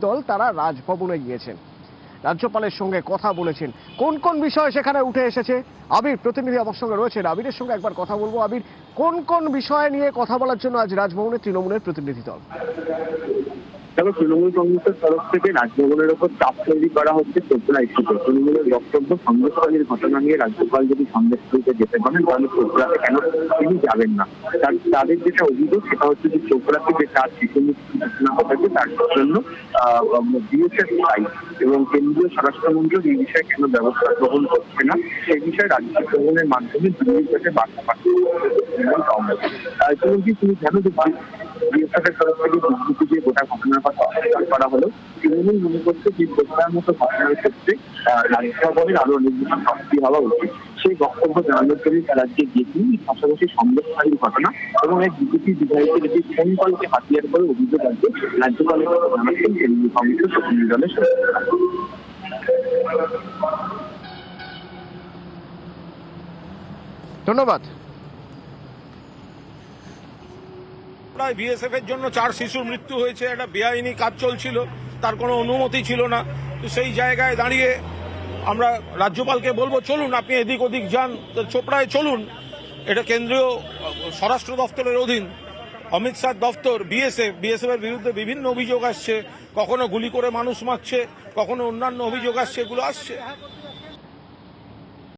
দল তারা রাজভবনে গিয়েছেন, রাজ্যপালের সঙ্গে কথা বলেছেন। কোন কোন বিষয় সেখানে উঠে এসেছে? আবির প্রতিনিধি আমার সঙ্গে রয়েছেন, আবিরের সঙ্গে একবার কথা বলবো। আবির, কোন কোন বিষয় নিয়ে কথা বলার জন্য আজ রাজভবনে তৃণমূলের প্রতিনিধি দল? তবে তৃণমূল কংগ্রেসের তরফ থেকে রাজভবনের ওপর চাপ তৈরি করা হচ্ছে চোপড়া ইস্যুতে। তৃণমূলের বক্তব্য, সন্দেশখালীর ঘটনা নিয়ে রাজ্যপাল যদি সন্দেশখালীতে যেতে পারেন তাহলে চোপড়াতে কেন তিনি যাবেন না। তাদের যেটা অভিযোগ সেটা হচ্ছে যে চোপড়াতে যে 4 শিশু মৃত্যু ঘটনা ঘটেছে তার জন্য বিএসএফ দায়ী এবং কেন্দ্রীয় স্বরাষ্ট্রমন্ত্রক এই বিষয়ে কেন ব্যবস্থা গ্রহণ করছে না সেই বিষয়ে রাজ্য ভবনের মাধ্যমে দিল্লির কাছে বার্তা পাঠাচ্ছে তৃণমূল কংগ্রেস। ইতিমধ্যে তিনি কেন বিএসএফের তরফ থেকে বিবৃতি দিয়ে গোটা ঘটনার কথা অস্বীকার করা হলো। তৃণমূল মনে করছে যে ঘটনার মতো ঘটনার ক্ষেত্রে রাজ্যভবনের আরো নির্দিষ্ট শাস্তি হওয়া উচিত। সেই বক্তব্য জানানোর জন্য রাজ্যে গিয়েছেন। পাশাপাশি সন্দেশখালীর ঘটনা এবং এক বিজেপি বিধায়কের একটি ফোন কলকে হাতিয়ার করে অভিযোগ আছে রাজ্যপালের জানাচ্ছেন তৃণমূল কংগ্রেসের প্রতিনিধি দলের সদস্যরা। ধন্যবাদ। প্রায় বিএসএফ এর জন্য 4 শিশুর মৃত্যু হয়েছে, একটা বেআইনি কাজ চলছিল, তার কোনো অনুমতি ছিল না। তো সেই জায়গায় দাঁড়িয়ে আমরা রাজ্যপালকে বলবো, চলুন আপনি এদিক ওদিক যান, তো চোপড়ায় চলুন। এটা কেন্দ্রীয় স্বরাষ্ট্র দপ্তরের অধীন, অমিত শাহ দপ্তর। বিএসএফ এর বিরুদ্ধে বিভিন্ন অভিযোগ আসছে, কখনো গুলি করে মানুষ মারছে, কখনো অন্যান্য অভিযোগ আসছে, এগুলো আসছে।